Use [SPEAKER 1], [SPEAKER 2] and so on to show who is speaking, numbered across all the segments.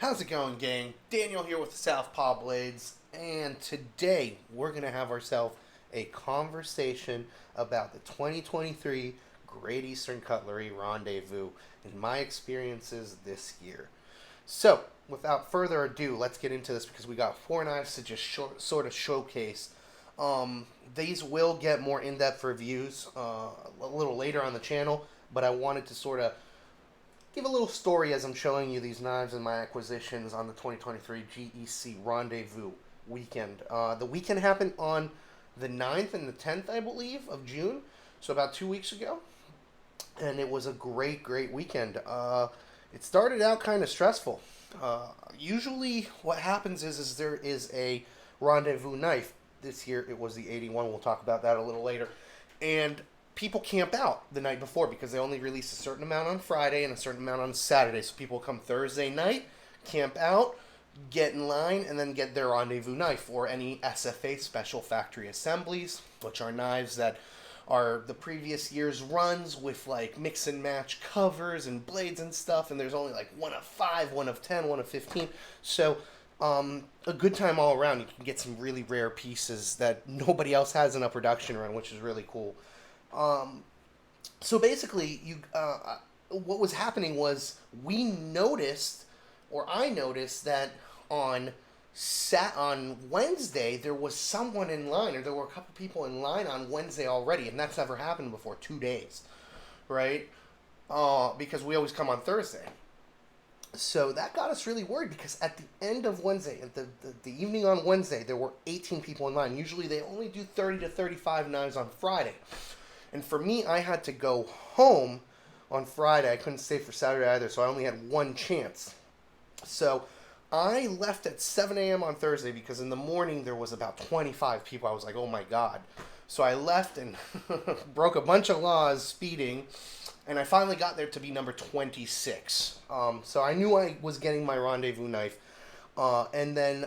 [SPEAKER 1] How's it going, gang? Daniel here with the Southpaw Blades, and today we're going to have ourselves a conversation about the 2023 Great Eastern Cutlery Rendezvous and my experiences this year. So, without further ado, let's get into this because we got four knives to just sort of showcase. These will get more in-depth reviews a little later on the channel, but I wanted to sort of give a little story as I'm showing you these knives and my acquisitions on the 2023 GEC Rendezvous weekend. The weekend happened on the 9th and the 10th, I believe, of June, so about 2 weeks ago, and it was a great weekend. It started out kind of stressful. Usually what happens is there is a Rendezvous knife. This year it was the 81. We'll talk about that a little later. And people camp out the night before because they only release a certain amount on Friday and a certain amount on Saturday. So people come Thursday night, camp out, get in line, and then get their Rendezvous knife or any SFA special factory assemblies, which are knives that are the previous year's runs with like mix and match covers and blades and stuff. And there's only like one of 5, one of 10, one of 15. So a good time all around. You can get some really rare pieces that nobody else has in a production run, which is really cool. So basically, what was happening was we noticed, or I noticed, that on Wednesday there was someone in line, or there were a couple people in line on Wednesday already, and that's never happened before. 2 days, right? Because we always come on Thursday. So that got us really worried because at the end of Wednesday, at the evening on Wednesday, there were 18 people in line. Usually they only do 30 to 35 knives on Friday. And for me, I had to go home on Friday. I couldn't stay for Saturday either, so I only had one chance. So I left at 7 a.m. on Thursday because in the morning there was about 25 people. I was like, oh my God. So I left and broke a bunch of laws speeding. And I finally got there to be number 26. So I knew I was getting my Rendezvous knife. And then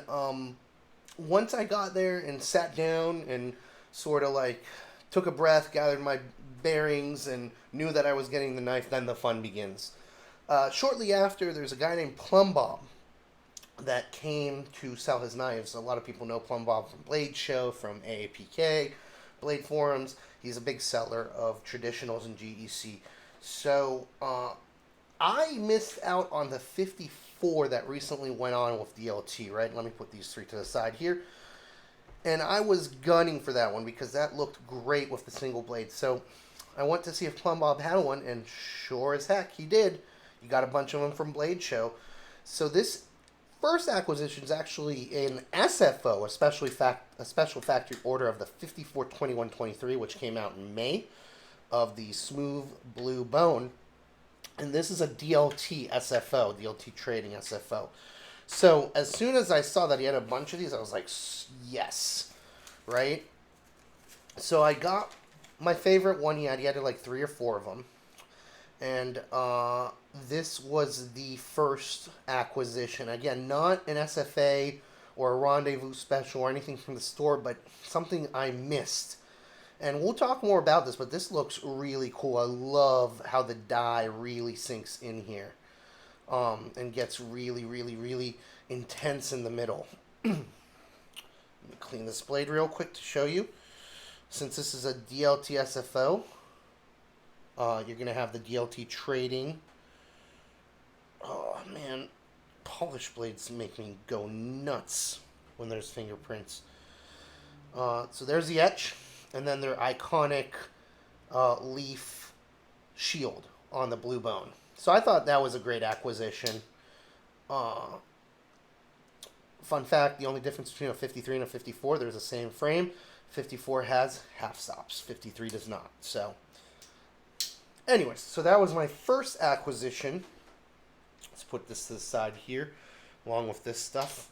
[SPEAKER 1] once I got there and sat down and sort of like took a breath, gathered my bearings, and knew that I was getting the knife, then the fun begins. Shortly after, there's a guy named Plum Bob that came to sell his knives. A lot of people know Plum Bob from Blade Show, from AAPK, Blade Forums. He's a big seller of traditionals and GEC. So I missed out on the 54 that recently went on with DLT, right? Let me put these three to the side here. And I was gunning for that one because that looked great with the single blade. So I went to see if Plum Bob had one, and sure as heck, he did. He got a bunch of them from Blade Show. So this first acquisition is actually an SFO, a special factory order of the 542123, which came out in May, of the Smooth Blue Bone. And this is a DLT SFO, DLT Trading SFO. So as soon as I saw that he had a bunch of these, I was like, yes, right? So I got my favorite one he had. He had like 3 or 4 of them. And this was the first acquisition. Again, not an SFA or a Rendezvous special or anything from the store, but something I missed. And we'll talk more about this, but this looks really cool. I love how the dye really sinks in here. And gets really intense in the middle. Let me clean this blade real quick to show you. Since this is a DLT SFO, you're going to have the DLT trading. Oh, man. Polished blades make me go nuts when there's fingerprints. So there's the etch. And then their iconic leaf shield on the blue bone. So I thought that was a great acquisition. Fun fact, the only difference between a 53 and a 54, there's the same frame. 54 has half stops, 53 does not. So, anyways, so that was my first acquisition. Let's put this to the side here, along with this stuff,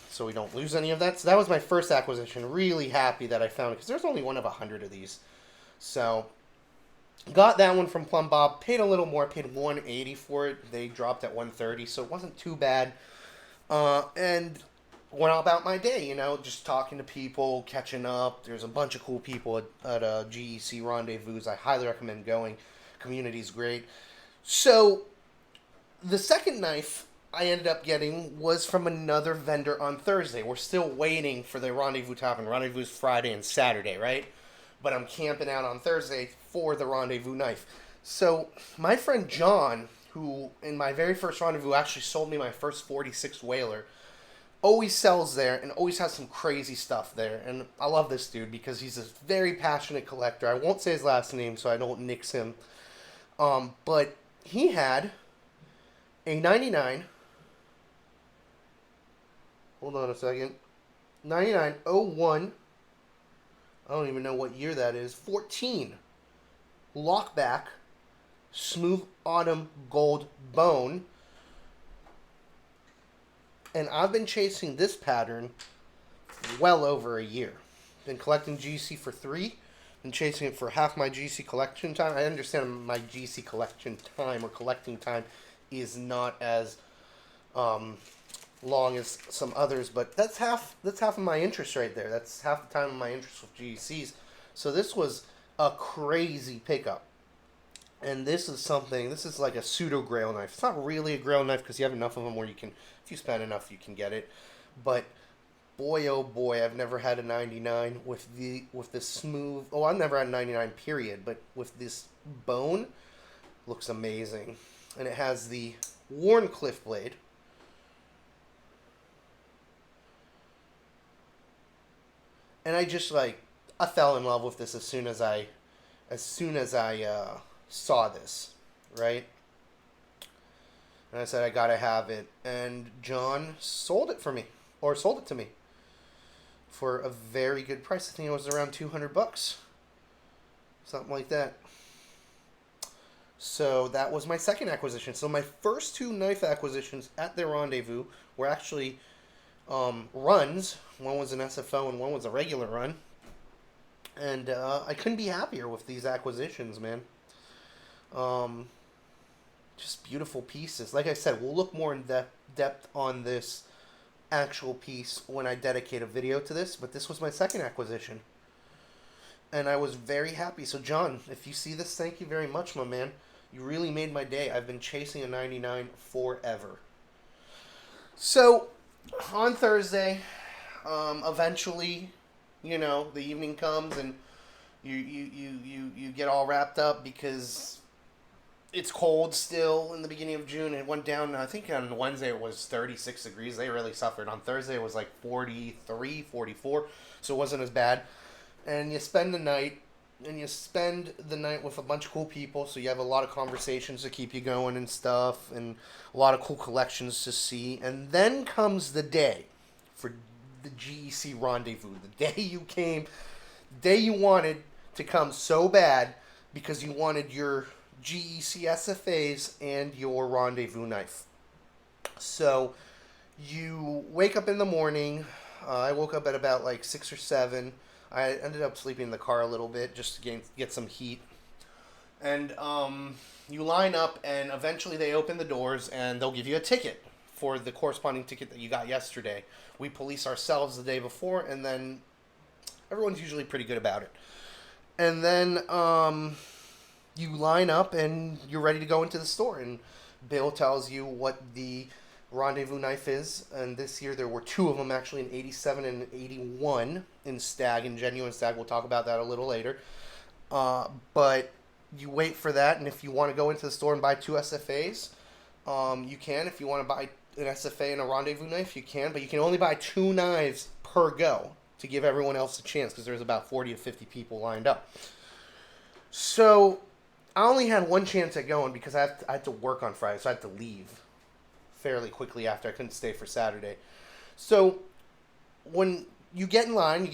[SPEAKER 1] so we don't lose any of that. So that was my first acquisition. Really happy that I found it, because there's only one of 100 of these. So got that one from Plum Bob. Paid a little more. Paid $180 for it. They dropped at $130, so it wasn't too bad. And went all about my day, just talking to people, catching up. There's a bunch of cool people at GEC Rendezvous. I highly recommend going. Community's great. So the second knife I ended up getting was from another vendor on Thursday. We're still waiting for the Rendezvous to happen. Rendezvous is Friday and Saturday, right? But I'm camping out on Thursday for the Rendezvous knife. So my friend John, who in my very first Rendezvous actually sold me my first 46 whaler, always sells there and always has some crazy stuff there. And I love this dude because he's a very passionate collector. I won't say his last name so I don't nix him. But he had a 99. Hold on a second. 9901. I don't even know what year that is. 14. Lockback. Smooth Autumn Gold Bone. And I've been chasing this pattern well over a year. Been collecting GC for 3. Been chasing it for half my GC collection time. I understand my GC collection time or collecting time is not as long as some others, but that's half of my interest right there. That's half the time of my interest with GCs. So this was a crazy pickup. And this is like a pseudo grail knife. It's not really a grail knife because you have enough of them where you can, if you spend enough, you can get it. But boy, oh boy, I've never had a 99 with this smooth. Oh, I've never had a 99 period, but with this bone, looks amazing. And it has the worn cliff blade. And I fell in love with this as soon as I saw this, right? And I said, I gotta have it. And John sold it to me for a very good price. I think it was around $200, something like that. So that was my second acquisition. So my first 2 knife acquisitions at the Rendezvous were actually runs. One was an SFO and one was a regular run. And I couldn't be happier with these acquisitions, man. Just beautiful pieces. Like I said, we'll look more in depth on this actual piece when I dedicate a video to this, but this was my second acquisition. And I was very happy. So John, if you see this, thank you very much, my man. You really made my day. I've been chasing a 99 forever. So on Thursday, eventually, the evening comes and you get all wrapped up because it's cold still in the beginning of June. It went down, I think on Wednesday it was 36 degrees. They really suffered. On Thursday it was like 43, 44, so it wasn't as bad. And you spend the night with a bunch of cool people, so you have a lot of conversations to keep you going and stuff, and a lot of cool collections to see. And then comes the day for the GEC Rendezvous, the day you came, the day you wanted to come so bad because you wanted your GEC SFAs and your Rendezvous knife. So you wake up in the morning. I woke up at about like 6 or 7. I ended up sleeping in the car a little bit just to get some heat. And you line up, and eventually they open the doors, and they'll give you a ticket for the corresponding ticket that you got yesterday. We police ourselves the day before, and then everyone's usually pretty good about it. And then you line up, and you're ready to go into the store, and Bill tells you what the Rendezvous knife is, and this year there were 2 of them actually, in 87 and 81 in Stag, in genuine Stag. We'll talk about that a little later. But you wait for that, and if you want to go into the store and buy 2 SFAs, you can. If you want to buy an SFA and a Rendezvous knife, you can, but you can only buy 2 knives per go to give everyone else a chance because there's about 40 to 50 people lined up. So I only had one chance at going because I had to work on Friday, so I had to leave fairly quickly after. I couldn't stay for Saturday. So when you get in line,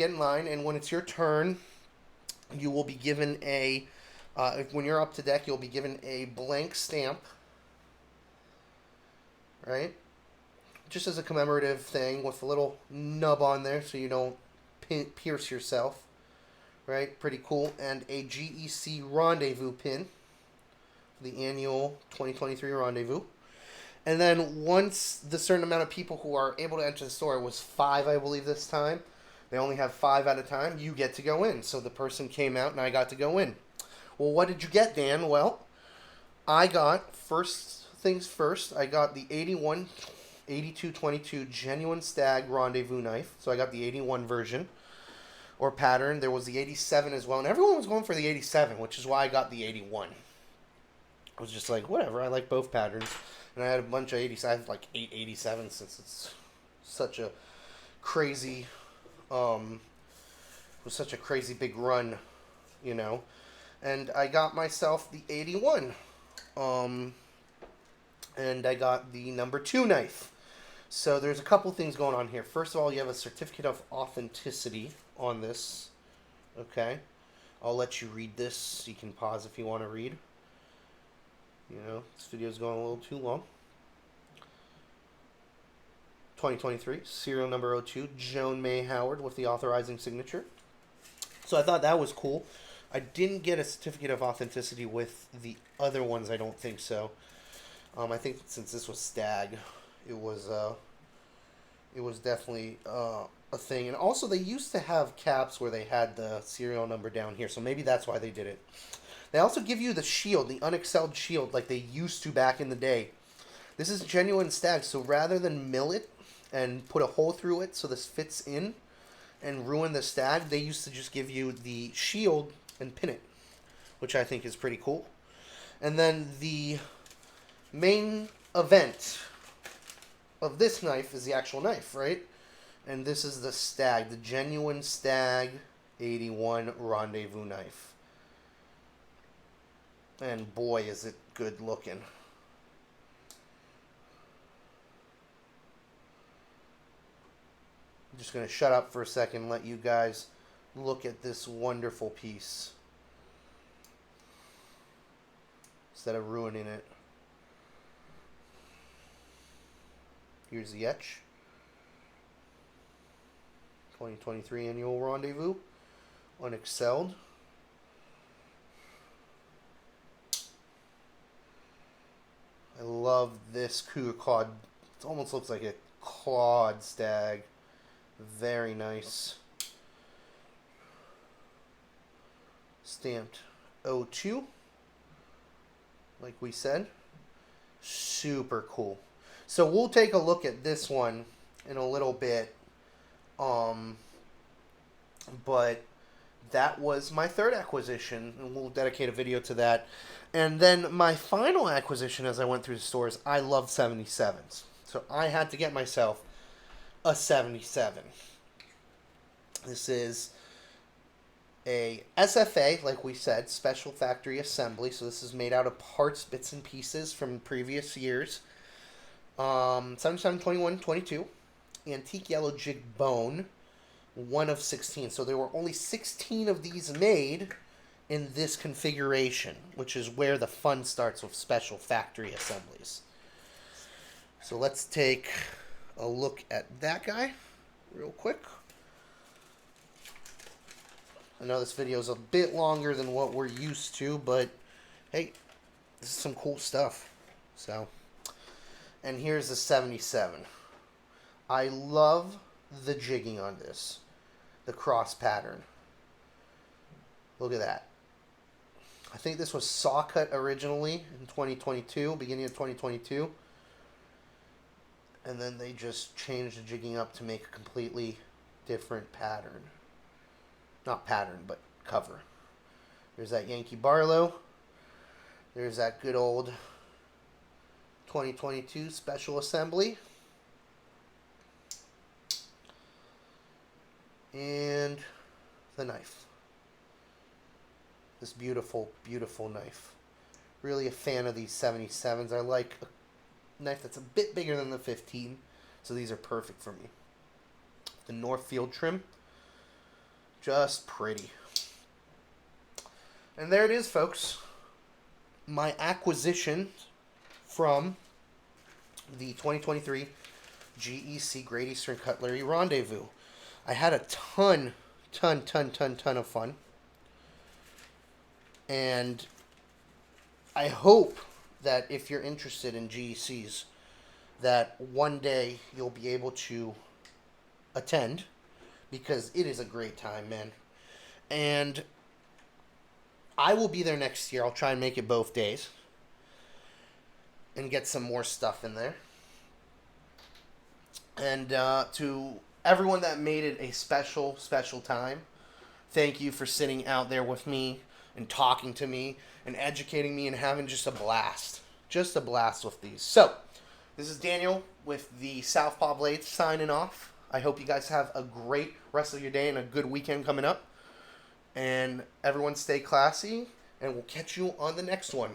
[SPEAKER 1] and when it's your turn, you will be given when you're up to deck, you'll be given a blank stamp, right? Just as a commemorative thing with a little nub on there so you don't pierce yourself, right? Pretty cool. And a GEC Rendezvous pin for the annual 2023 Rendezvous. And then once the certain amount of people who are able to enter the store, it was 5, I believe, this time. They only have 5 at a time. You get to go in. So the person came out and I got to go in. Well, what did you get, Dan? Well, I got, first things first. I got the 81, 8222 Genuine Stag Rendezvous knife. So I got the 81 version or pattern. There was the 87 as well. And everyone was going for the 87, which is why I got the 81. I was just like, whatever. I like both patterns. And I had a bunch of 87, like 8 87s since it's such a crazy, was such a crazy big run, you know. And I got myself the 81. And I got the number 2 knife. So there's a couple things going on here. First of all, you have a certificate of authenticity on this. Okay. I'll let you read this. You can pause if you want to read. You know, this video's going a little too long. 2023, serial number 02, Joan May Howard with the authorizing signature. So I thought that was cool. I didn't get a certificate of authenticity with the other ones, I don't think so. I think since this was Stag, it was definitely a thing. And also, they used to have caps where they had the serial number down here, so maybe that's why they did it. They also give you the shield, the unexcelled shield, like they used to back in the day. This is genuine Stag, so rather than mill it and put a hole through it so this fits in and ruin the Stag, they used to just give you the shield and pin it, which I think is pretty cool. And then the main event of this knife is the actual knife, right? And this is the Stag, the genuine Stag 81 Rendezvous knife. And boy, is it good looking. I'm just going to shut up for a second and let you guys look at this wonderful piece instead of ruining it. Here's the etch. 2023 Annual Rendezvous. Unexcelled. I love this cougar clawed. It almost looks like a clawed stag. Very nice. Stamped 02. Like we said. Super cool. So we'll take a look at this one in a little bit. But that was my third acquisition, and we'll dedicate a video to that. And then my final acquisition as I went through the stores, I love 77s. So I had to get myself a 77. This is a SFA, like we said, Special Factory Assembly. So this is made out of parts, bits, and pieces from previous years. 77, 21, 22. Antique yellow jig bone. 1 of 16. So there were only 16 of these made in this configuration, which is where the fun starts with Special Factory Assemblies. So let's take a look at that guy real quick. I know this video is a bit longer than what we're used to, but hey, this is some cool stuff. So, and here's the 77. I love the jigging on this. The cross pattern. Look at that. I think this was saw cut originally in 2022, beginning of 2022. And then they just changed the jigging up to make a completely different pattern. Not pattern, but cover. There's that Yankee Barlow. There's that good old 2022 Special Assembly. And the knife. This beautiful, beautiful knife. Really a fan of these 77s. I like a knife that's a bit bigger than the 15. So these are perfect for me. The Northfield trim. Just pretty. And there it is, folks. My acquisition from the 2023 GEC Great Eastern Cutlery Rendezvous. I had a ton of fun. And I hope that if you're interested in GECs, that one day you'll be able to attend, because it is a great time, man. And I will be there next year. I'll try and make it both days. and get some more stuff in there. And to everyone that made it a special, special time, thank you for sitting out there with me and talking to me and educating me and having just a blast. Just a blast with these. So, this is Daniel with the Southpaw Blades signing off. I hope you guys have a great rest of your day and a good weekend coming up. And everyone stay classy, and we'll catch you on the next one.